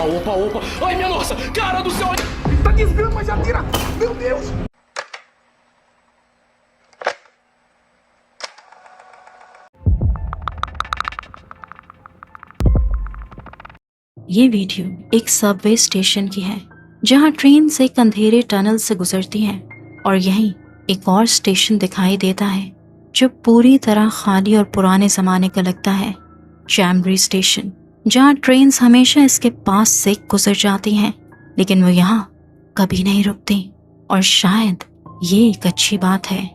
Opa, opa! Ai, minha nossa! Cara do céu! Tá desgrama, já tira! Meu Deus! ये video एक Subway station की है जहां train से एक अंधेरे टनल से गुजरती है और यहीं एक और स्टेशन दिखाई देता है जो पूरी तरह खाली और पुराने जमाने का लगता है। चैम्बरी स्टेशन, जहां ट्रेन हमेशा इसके पास से गुजर जाती हैं लेकिन वो यहाँ कभी नहीं रुकती, और शायद ये एक अच्छी बात है।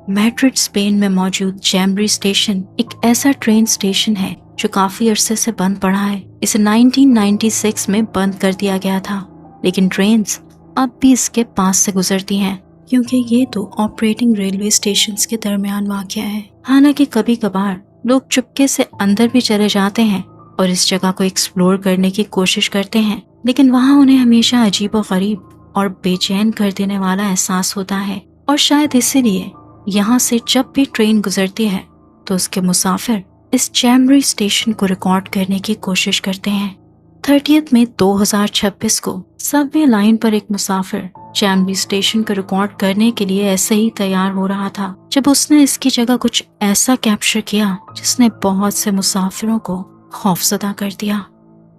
मैड्रिड स्पेन में मौजूद चैम्बरी स्टेशन एक ऐसा ट्रेन स्टेशन है जो काफी अरसे से बंद पड़ा है। इसे 1996 में बंद कर दिया गया था, लेकिन ट्रेन्स अब भी इसके पास से गुजरती हैं क्योंकि ये तो ऑपरेटिंग रेलवे स्टेशंस के दरमियान वाक़या है। हालांकि कभी कभार लोग चुपके से अंदर भी चले जाते हैं और इस जगह को एक्सप्लोर करने की कोशिश करते हैं, लेकिन वहाँ उन्हें हमेशा अजीबोगरीब और बेचैन कर देने वाला एहसास होता है। और शायद इसीलिए यहाँ से जब भी ट्रेन गुजरती है तो उसके मुसाफिर इस चैम्बरी स्टेशन को रिकॉर्ड करने की कोशिश करते हैं। 30 मई 2026 को सबवे लाइन पर एक मुसाफिर चैम्बरी स्टेशन को रिकॉर्ड करने के लिए ऐसे ही तैयार हो रहा था जब उसने इसकी जगह कुछ ऐसा कैप्चर किया जिसने बहुत से मुसाफिरों को खौफजदा कर दिया।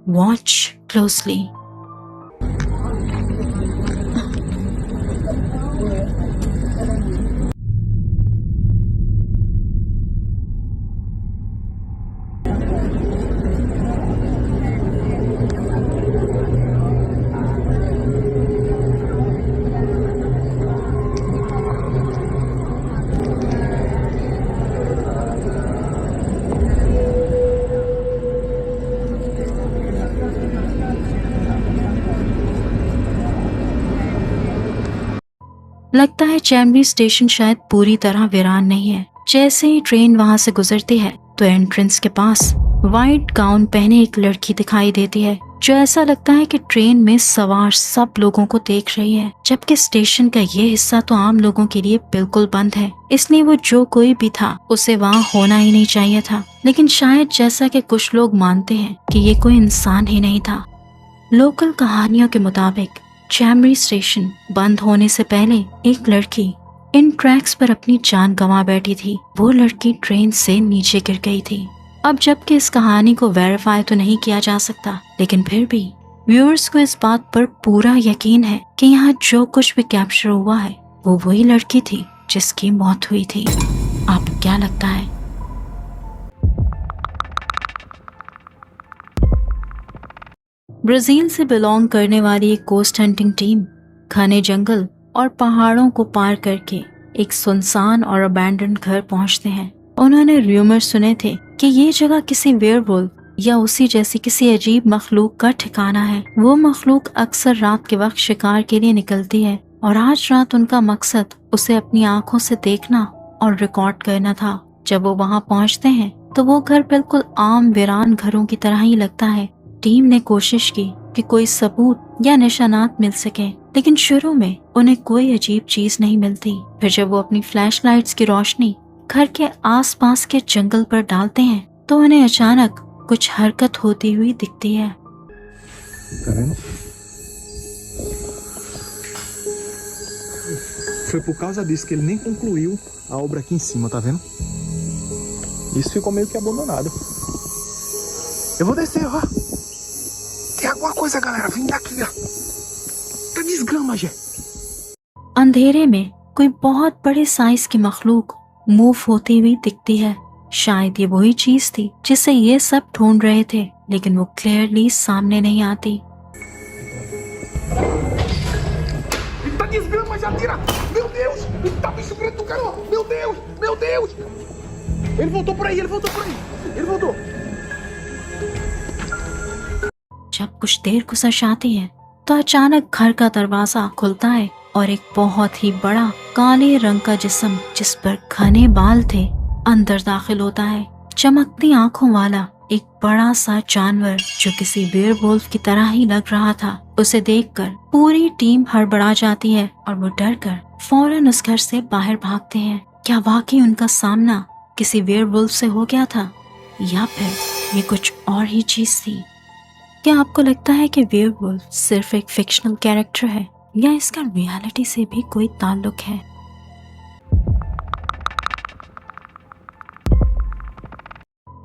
Watch closely. लगता है चैम्बरी स्टेशन शायद पूरी तरह वीरान नहीं है। जैसे ही ट्रेन वहां से गुजरती है तो एंट्रेंस के पास व्हाइट गाउन पहने एक लड़की दिखाई देती है जो ऐसा लगता है कि ट्रेन में सवार सब लोगों को देख रही है, जबकि स्टेशन का ये हिस्सा तो आम लोगों के लिए बिल्कुल बंद है। इसलिए वो जो कोई भी था उसे वहाँ होना ही नहीं चाहिए था, लेकिन शायद जैसा कि कुछ लोग मानते हैं कि ये कोई इंसान ही नहीं था। लोकल कहानियों के मुताबिक चैम्बरी स्टेशन बंद होने से पहले एक लड़की इन ट्रैक्स पर अपनी जान गंवा बैठी थी। वो लड़की ट्रेन से नीचे गिर गई थी। अब जबकि इस कहानी को वेरीफाई तो नहीं किया जा सकता, लेकिन फिर भी व्यूअर्स को इस बात पर पूरा यकीन है कि यहाँ जो कुछ भी कैप्चर हुआ है वो वही लड़की थी जिसकी मौत हुई थी। आपको क्या लगता है? ब्राजील से बिलोंग करने वाली एक कोस्ट हंटिंग टीम घने जंगल और पहाड़ों को पार करके एक सुनसान और अबैंडन घर पहुंचते हैं। उन्होंने र्यूमर सुने थे कि ये जगह किसी वेयरवुल्फ या उसी जैसी किसी अजीब मखलूक का ठिकाना है। वो मखलूक अक्सर रात के वक्त शिकार के लिए निकलती है और आज रात उनका मकसद उसे अपनी आंखों से देखना और रिकॉर्ड करना था। जब वो वहाँ पहुँचते हैं तो वो घर बिल्कुल आम वीरान घरों की तरह ही लगता है। टीम ने कोशिश की कि कोई सबूत या निशानात मिल सके, लेकिन शुरू में उन्हें कोई अजीब चीज नहीं मिलती। फिर जब वो अपनी फ्लैशलाइट्स की रोशनी घर के आसपास के जंगल पर डालते हैं तो उन्हें अचानक कुछ हरकत होती हुई दिखती है। Foi por causa disso que ele nem concluiu a obra aqui em cima, tá vendo? Isso ficou meio que abandonado. Eu vou descer, ó. Tem alguma coisa, galera. Vem daqui, ó. Tá desgrama, Gé. अंधेरे में कोई बहुत बड़े size की मखलूक move होती हुई दिखती है। शायद ये वही चीज थी जिसे ये सब ढूंढ रहे थे, लेकिन वो क्लियरली सामने नहीं आती। Tá desgrama, já tira! Meu Deus! Tá bicho preto, cara! Meu Deus! Meu Deus! Ele voltou por aí, ele voltou por aí! Ele voltou! जब कुछ देर गुजर जाती है तो अचानक घर का दरवाजा खुलता है और एक बहुत ही बड़ा काले रंग का जिस्म जिस पर घने बाल थे अंदर दाखिल होता है। चमकती आंखों वाला एक बड़ा सा जानवर जो किसी वेयरवुल्फ की तरह ही लग रहा था। उसे देखकर पूरी टीम हड़बड़ा जाती है और वो डरकर फौरन उस घर से बाहर भागते हैं। क्या वाकई उनका सामना किसी वेयरवुल्फ से हो गया था या फिर ये कुछ और ही चीज थी। क्या आपको लगता है कि वेयरवुल्फ सिर्फ एक फिक्शनल कैरेक्टर है या इसका रियलिटी से भी कोई ताल्लुक है?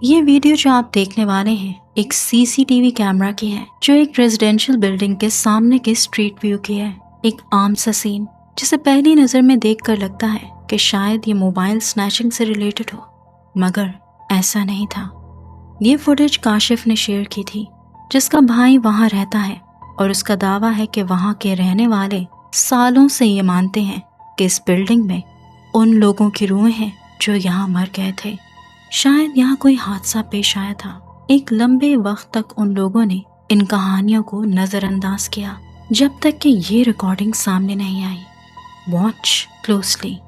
ये वीडियो जो आप देखने वाले हैं एक सीसीटीवी कैमरा की है जो एक रेजिडेंशियल बिल्डिंग के सामने के स्ट्रीट व्यू की है। एक आम सा सीन जिसे पहली नजर में देखकर लगता है कि शायद ये मोबाइल स्नैचिंग से रिलेटेड हो, मगर ऐसा नहीं था। ये फुटेज काशिफ ने शेयर की थी, जिसका भाई वहां रहता है और उसका दावा है कि वहां के रहने वाले सालों से ये मानते हैं कि इस बिल्डिंग में उन लोगों की रूहें हैं जो यहाँ मर गए थे। शायद यहाँ कोई हादसा पेश आया था। एक लंबे वक्त तक उन लोगों ने इन कहानियों को नजरअंदाज किया जब तक कि ये रिकॉर्डिंग सामने नहीं आई। Watch closely.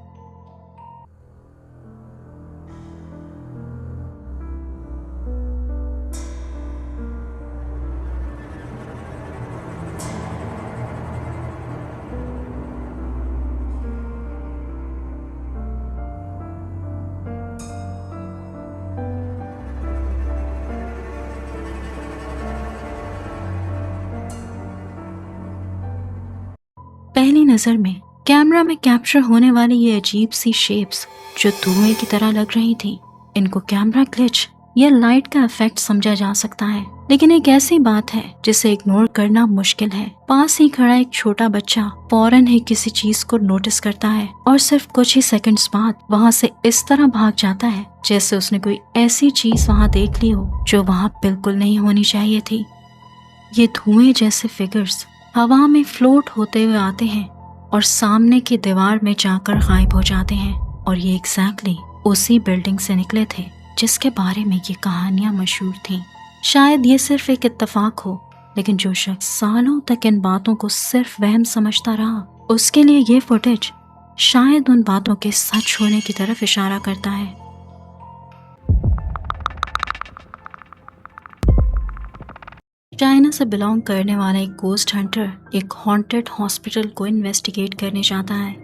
पहली नजर में कैमरा में कैप्चर होने वाली ये अजीब सी शेप्स जो धुएं की तरह लग रही थी, इनको कैमरा ग्लिच या लाइट का इफेक्ट समझा जा सकता है, लेकिन एक ऐसी बात है जिसे इग्नोर करना मुश्किल है। पास ही खड़ा एक छोटा बच्चा फौरन ही किसी चीज को नोटिस करता है और सिर्फ कुछ ही सेकंड्स बाद वहां से इस तरह भाग जाता है जैसे उसने कोई ऐसी चीज वहां देख ली हो जो वहां बिल्कुल नहीं होनी चाहिए थी। ये धुएं जैसे फिगर्स हवा में फ्लोट होते हुए आते हैं और सामने की दीवार में जाकर गायब हो जाते हैं, और ये एग्जैक्टली उसी बिल्डिंग से निकले थे जिसके बारे में ये कहानियां मशहूर थीं। शायद ये सिर्फ एक इत्तेफाक हो, लेकिन जो शख्स सालों तक इन बातों को सिर्फ वहम समझता रहा, उसके लिए ये फुटेज शायद उन बातों के सच होने की तरफ इशारा करता है। चाइना से बिलोंग करने वाला एक गोस्ट हंटर एक हॉन्टेड हॉस्पिटल को इन्वेस्टिगेट करने जाता है।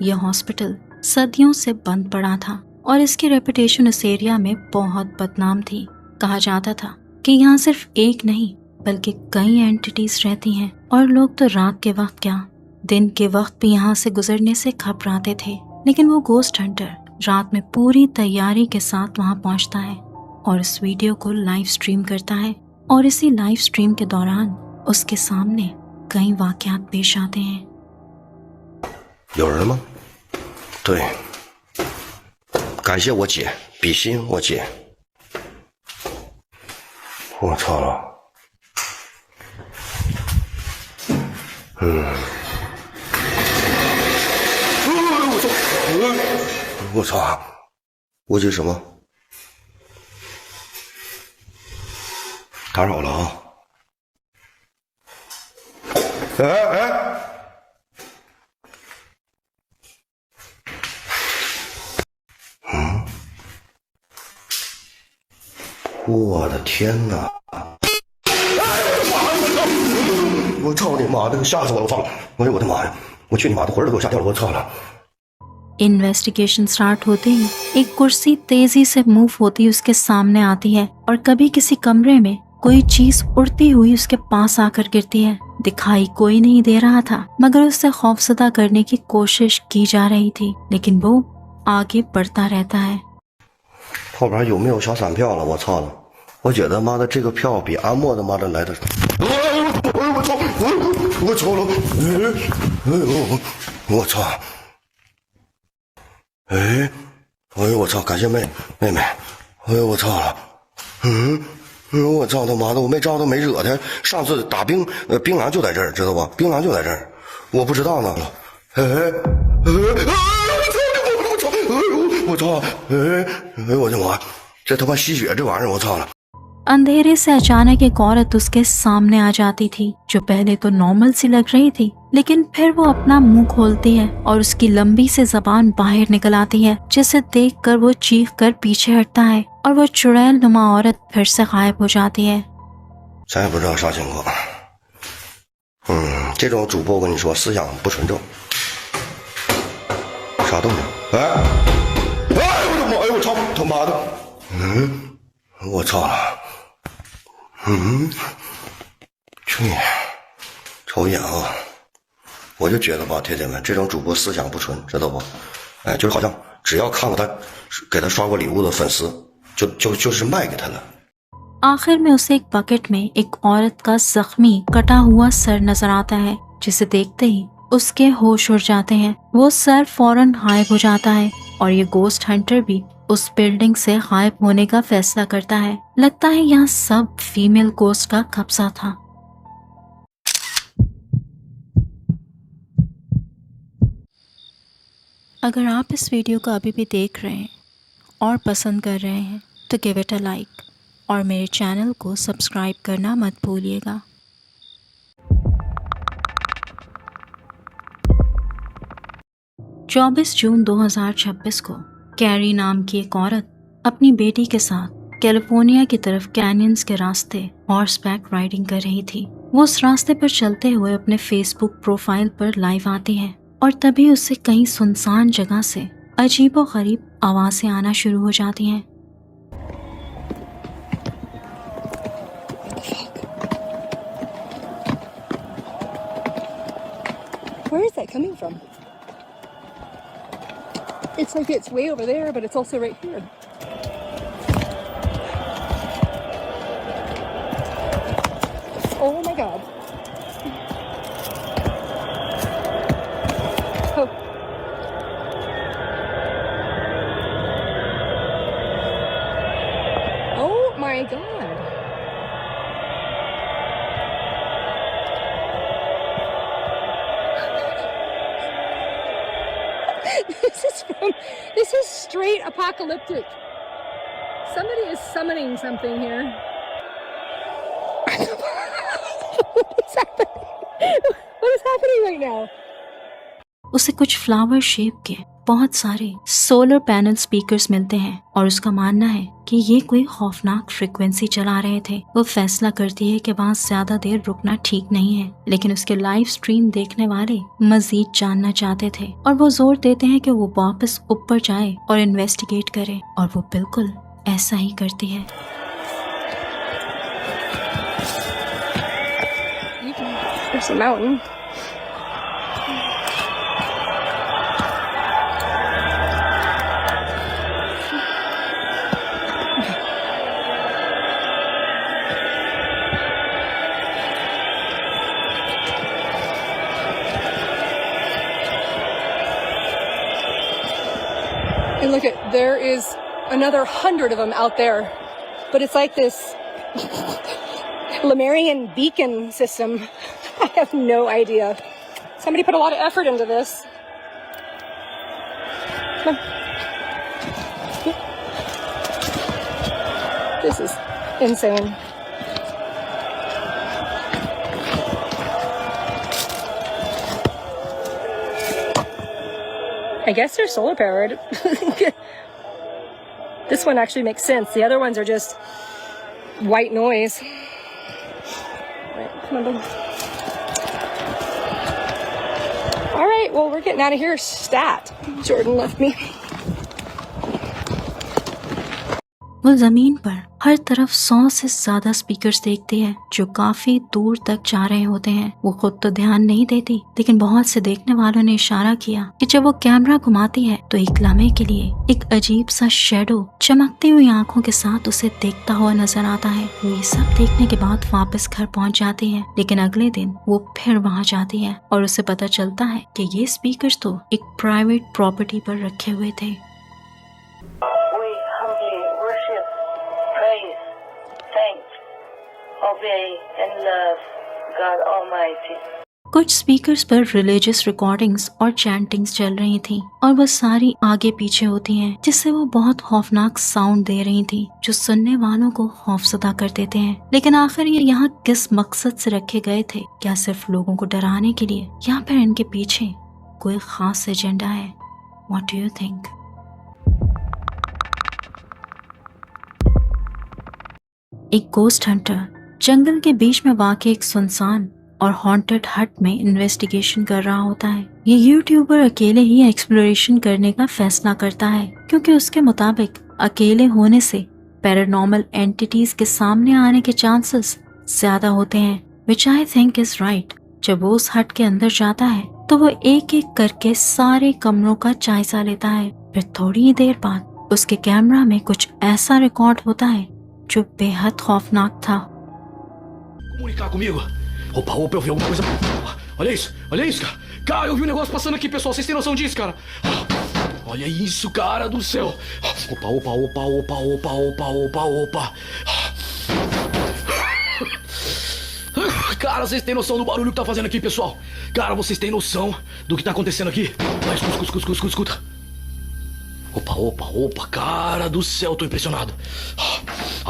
यह हॉस्पिटल सदियों से बंद पड़ा था और इसकी रेपुटेशन इस एरिया में बहुत बदनाम थी। कहा जाता था कि यहाँ सिर्फ एक नहीं बल्कि कई एंटिटीज रहती हैं, और लोग तो रात के वक्त क्या दिन के वक्त भी यहाँ से गुजरने से घबराते थे। लेकिन वो गोस्ट हंटर रात में पूरी तैयारी के साथ वहाँ पहुँचता है और इस वीडियो को लाइव स्ट्रीम करता है, और इसी लाइव स्ट्रीम के दौरान उसके सामने कई वाकयात पेश आते हैं। 有人吗？对，感谢我姐，比心我姐。我操了！我操！我姐什么？打扰了啊！我的天哪！我操你妈的，吓死我了！我操！哎呦我的妈呀！我去你妈的，魂儿都给我吓掉了！我操了！ इन्वेस्टिगेशन स्टार्ट होते ही एक कुर्सी तेजी से मूव होती उसके सामने आती है और कभी किसी कमरे में कोई चीज उड़ती हुई उसके पास आकर गिरती है। दिखाई कोई नहीं दे रहा था, मगर उससे खौफजदा करने की कोशिश की जा रही थी, लेकिन वो आगे बढ़ता रहता है। 后边有没有小散票了？我操了！我觉得妈的这个票比阿莫他妈的来的。我操！我操了！我操！哎呦我操！感谢妹妹，哎呦我操了！我操他妈的！我没招他没惹他。上次打槟榔就在这儿，知道吧？槟榔就在这儿，我不知道呢。我操！我的妈！这他妈吸血这玩意儿，我操了！ अंधेरे से अचानक एक औरत उसके सामने आ जाती थी, जो पहले तो नॉर्मल सी लग रही थी, लेकिन फिर वो अपना मुंह खोलती है और उसकी लंबी सी जबान बाहर निकल आती है, जिसे देखकर वो चीख कर पीछे हटता है और वो चुड़ैल नुमा औरत फिर से गायब हो जाती है। 咱也不知道啥情况。这种主播我跟你说思想不纯正。啥动静？我的妈！哎我操他妈的！我操了！去，瞅一眼啊！我就觉得吧，铁铁们，这种主播思想不纯，知道不？哎，就是好像只要看过他给他刷过礼物的粉丝，就是卖给他了。 आखिर में उसे एक बकेट में एक औरत का जख्मी कटा हुआ सर नजर आता है, जिसे देखते ही उसके होश उड़ जाते हैं। वो सर फौरन गायब हो जाता है और ये गोस्ट हंटर भी उस बिल्डिंग से गायब होने का फैसला करता है। लगता है यहाँ सब फीमेल गोस्ट का कब्जा था। अगर आप इस वीडियो को अभी भी देख रहे हैं और पसंद कर रहे हैं तो गिव इट अ लाइक और मेरे चैनल को सब्सक्राइब करना मत भूलिएगा। 24 जून 2026 को कैरी नाम की एक औरत अपनी बेटी के साथ कैलिफोर्निया की तरफ कैनियंस के रास्ते हॉर्सबैक राइडिंग कर रही थी। वो उस रास्ते पर चलते हुए अपने फेसबुक प्रोफाइल पर लाइव आती है और तभी उससे कहीं सुनसान जगह से अजीबोगरीब आवाजें आना शुरू हो जाती हैं। Where is that coming from? It's like it's way over there, but it's also right here. Oh my God. Oh. Oh my God. This is straight apocalyptic. Somebody is summoning something here. What is happening? What is happening right now? उसे कुछ flower shape के बहुत सारे solar panel speakers मिलते हैं और उसका मानना है कि ये कोई खौफनाक फ्रीक्वेंसी चला रहे थे। वो फैसला करती है कि वहाँ ज्यादा देर रुकना ठीक नहीं है, लेकिन उसके लाइव स्ट्रीम देखने वाले मजीद जानना चाहते थे और वो जोर देते हैं कि वो वापस ऊपर जाए और इन्वेस्टिगेट करे, और वो बिल्कुल ऐसा ही करती है। There's a mountain. And look at, there is another 100 of them out there, but it's like this Lemurian beacon system. I have no idea. Somebody put a lot of effort into this. Come on. This is insane. I guess they're solar powered. This one actually makes sense. The other ones are just white noise. Right, come on, bud. All right, well, we're getting out of here stat. Jordan left me. वो जमीन पर हर तरफ 100 से ज्यादा speakers देखती है जो काफी दूर तक जा रहे होते हैं। वो खुद तो ध्यान नहीं देती, लेकिन बहुत से देखने वालों ने इशारा किया कि जब वो कैमरा घुमाती है तो एक लम्हे के लिए एक अजीब सा शैडो चमकती हुई आंखों के साथ उसे देखता हुआ नजर आता है। वो ये सब देखने के बाद वापस घर पहुंच जाती है, लेकिन अगले दिन वो फिर वहां जाती है और उसे पता चलता है कि ये स्पीकर्स तो एक प्राइवेट प्रॉपर्टी पर रखे हुए थे। Obey and love God Almighty. कुछ स्पीकर्स पर रिलीजियस रिकॉर्डिंग्स और चैंटिंग्स चल रही थी और वो सारी आगे पीछे होती हैं, जिससे वो बहुत खौफनाक साउंड दे रही थी जो सुनने वालों को खौफजदा कर देते हैं। लेकिन आखिर ये यहाँ किस मकसद से रखे गए थे? क्या सिर्फ लोगों को डराने के लिए, या फिर इनके पीछे कोई खास एजेंडा है? What do you think? एक गोस्ट हंटर जंगल के बीच में वाक़ एक सुनसान और हॉन्टेड हट में इन्वेस्टिगेशन कर रहा होता है। ये यूट्यूबर अकेले ही एक्सप्लोरेशन करने का फैसला करता है, क्योंकि उसके मुताबिक अकेले होने से पैरानॉर्मल एंटिटीज के सामने आने के चांसेस ज्यादा होते हैं, विच आई थिंक इज राइट। जब वो उस हट के अंदर जाता है तो वो एक एक करके सारे कमरों का जायजा लेता है। फिर थोड़ी ही देर बाद उसके कैमरा में कुछ ऐसा रिकॉर्ड होता है जो बेहद खौफनाक था। Comunicar comigo. Opa, opa, eu vi alguma coisa. Olha isso, cara. Cara, eu vi um negócio passando aqui, pessoal. Vocês têm noção disso, cara? Olha isso, cara do céu. Opa, opa, opa, opa, opa, opa, opa, opa. Cara, vocês têm noção do barulho que tá fazendo aqui, pessoal? Cara, vocês têm noção do que tá acontecendo aqui? Escuta. Opa, opa, opa, cara do céu, tô impressionado.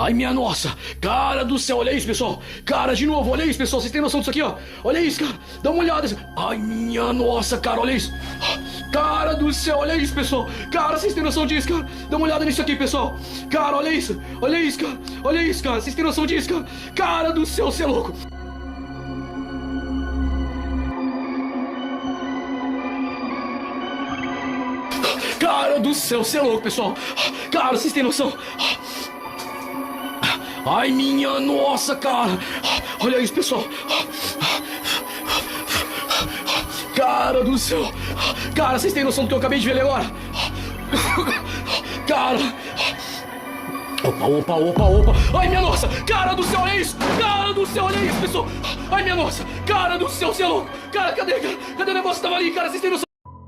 Ai, minha nossa, cara do céu, olha isso, pessoal. Cara, de novo, olha isso, pessoal, vocês têm noção disso aqui, ó. Olha isso, cara, dá uma olhada. Ai, minha nossa, cara, olha isso. Cara do céu, olha isso, pessoal. Cara, vocês têm noção disso, cara? Dá uma olhada nisso aqui, pessoal. Cara, olha isso, cara. Olha isso, cara, vocês têm noção disso, cara? Cara do céu, você é louco. Cara do céu, você é louco, pessoal. Cara, vocês têm noção? Ai, minha nossa, cara. Olha isso, pessoal. Cara do céu. Cara, vocês têm noção do que eu acabei de ver ali agora? Cara. Opa, opa, opa, opa. Ai, minha nossa. Cara do céu, olha isso. Cara do céu, olha isso, pessoal. Ai, minha nossa. Cara do céu, você é louco. Cara, cadê o negócio que tava ali? Cara, vocês têm noção?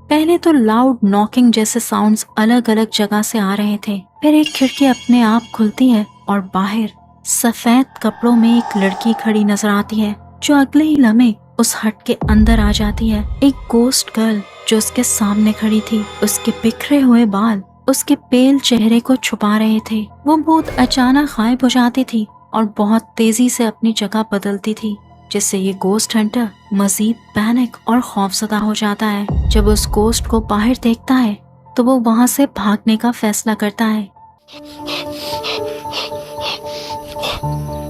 पहले तो loud knocking जैसे sounds अलग अलग जगह से आ रहे थे। फिर एक खिड़की अपने आप खुलती है और बाहर सफेद कपड़ों में एक लड़की खड़ी नजर आती है जो अगले ही लम्हे उस हट के अंदर आ जाती है। एक गोस्ट गर्ल जो उसके सामने खड़ी थी, उसके बिखरे हुए बाल उसके पेल चेहरे को छुपा रहे थे। वो बहुत अचानक गायब हो जाती थी और बहुत तेजी से अपनी जगह बदलती थी, जिससे ये गोस्ट हंटर मजीद पैनिक और खौफजदा हो जाता है। जब उस गोस्ट को बाहर देखता है तो वो वहाँ से भागने का फैसला करता है।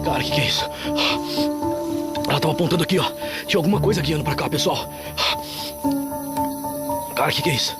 Cara, que é isso? Ela tava apontando aqui, ó. Tinha alguma coisa aqui indo pra cá, pessoal. Cara, que é isso?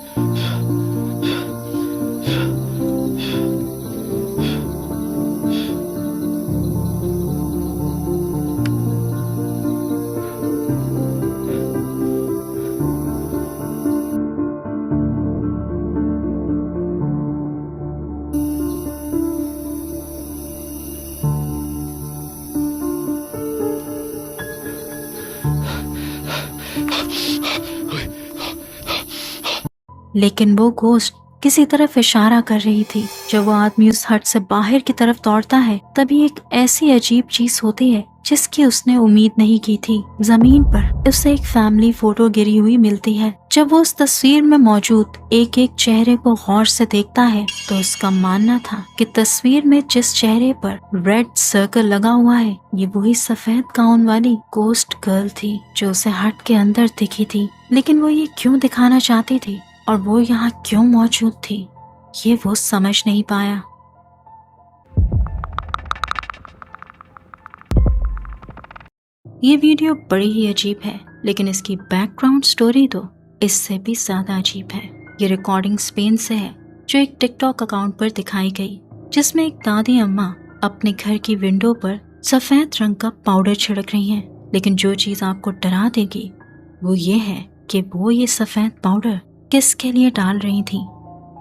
लेकिन वो गोस्ट किसी तरफ इशारा कर रही थी। जब वो आदमी उस हट से बाहर की तरफ दौड़ता है तभी एक ऐसी अजीब चीज होती है जिसकी उसने उम्मीद नहीं की थी। जमीन पर उसे एक फैमिली फोटो गिरी हुई मिलती है। जब वो उस तस्वीर में मौजूद एक एक चेहरे को गौर से देखता है तो उसका मानना था कि तस्वीर में जिस चेहरे पर रेड सर्कल लगा हुआ है ये वही सफेद गाउन वाली गोस्ट गर्ल थी जो उसे हट के अंदर दिखी थी। लेकिन वो ये क्यों दिखाना चाहती थी और वो यहाँ क्यों मौजूद थी, ये वो समझ नहीं पाया। ये वीडियो बड़ी ही अजीब है, लेकिन इसकी बैकग्राउंड स्टोरी तो इससे भी ज्यादा अजीब है। ये रिकॉर्डिंग स्पेन से है जो एक टिकटॉक अकाउंट पर दिखाई गई, जिसमें एक दादी अम्मा अपने घर की विंडो पर सफेद रंग का पाउडर छिड़क रही हैं। लेकिन जो चीज आपको डरा देगी वो ये है कि वो ये सफेद पाउडर किसके लिए डाल रही थी।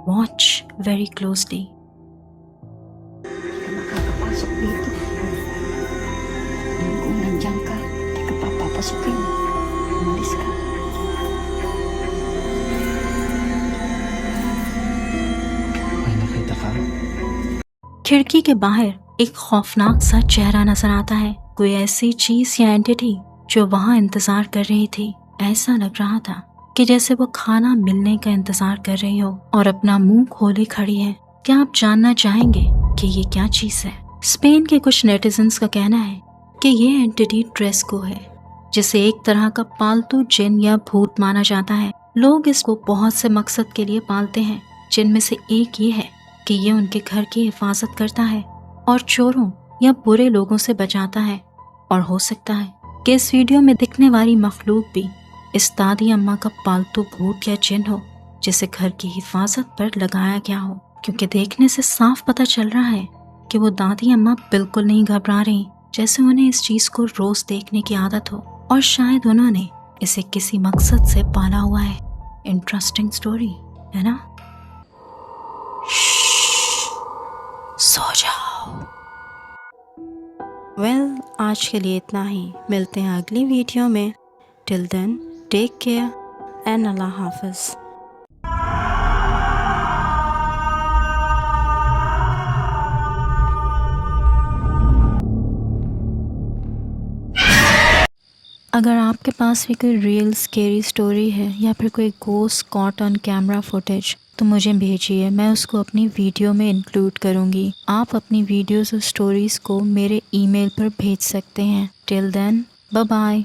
Watch very closely. Makakapasok dito. Kung nandiyan ka, di ka papapasukin. Umalis ka. May nakita ka? खिड़की के बाहर एक खौफनाक सा चेहरा नजर आता है। कोई ऐसी चीज या एंटिटी जो वहाँ इंतजार कर रही थी। ऐसा लग रहा था कि जैसे वो खाना मिलने का इंतजार कर रही हो और अपना मुंह खोले खड़ी है। क्या आप जानना चाहेंगे कि ये क्या चीज है? स्पेन के कुछ नेटिजन्स का कहना है कि ये एंटिटी ट्रेस्को है, जिसे एक तरह का पालतू जिन या भूत माना जाता है। लोग इसको बहुत से मकसद के लिए पालते हैं, जिनमें से एक ये है कि ये उनके घर की हिफाजत करता है और चोरों या बुरे लोगों से बचाता है। और हो सकता है कि इस वीडियो में दिखने वाली मखलूक भी इस दादी अम्मा का पालतू भूत या जिन हो, जिसे घर की हिफाजत पर लगाया गया हो, क्योंकि देखने से साफ पता चल रहा है कि वो दादी अम्मा बिल्कुल नहीं घबरा रही, जैसे उन्हें इस चीज को रोज देखने की आदत हो और शायद उन्होंने इसे किसी मकसद से पाला हुआ है। इंटरेस्टिंग स्टोरी है ना? सो जाओ। वेल, आज के लिए इतना ही। मिलते हैं अगली वीडियो में। Till then, take care and अल्लाह हाफिज। अगर आपके पास भी कोई रियल स्केरी स्टोरी है या फिर कोई ghost caught on camera footage तो मुझे भेजिए, मैं उसको अपनी वीडियो में इंक्लूड करूँगी। आप अपनी वीडियोस और स्टोरीज़ को मेरे ईमेल पर भेज सकते हैं। Till then, bye bye.